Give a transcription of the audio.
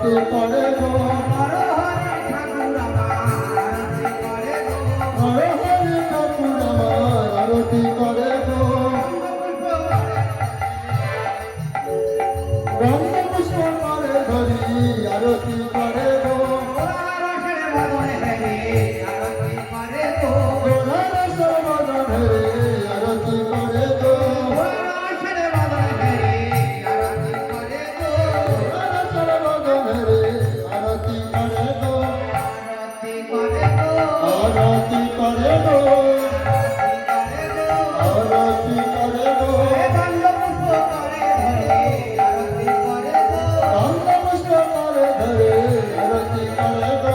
আরতি করে গো হরে হরে ঠাকুর আমার আরতি করে গো গন্ধ পুষ্প করে ধরি আরতি করে গো গোলার সর্বদনে আরতি করে গো গোলার সর্বদনে আরতি করে গো আরতি করে গো আরতি করে গো গন্ধ পুষ্প করে ধরে আরতি করে গো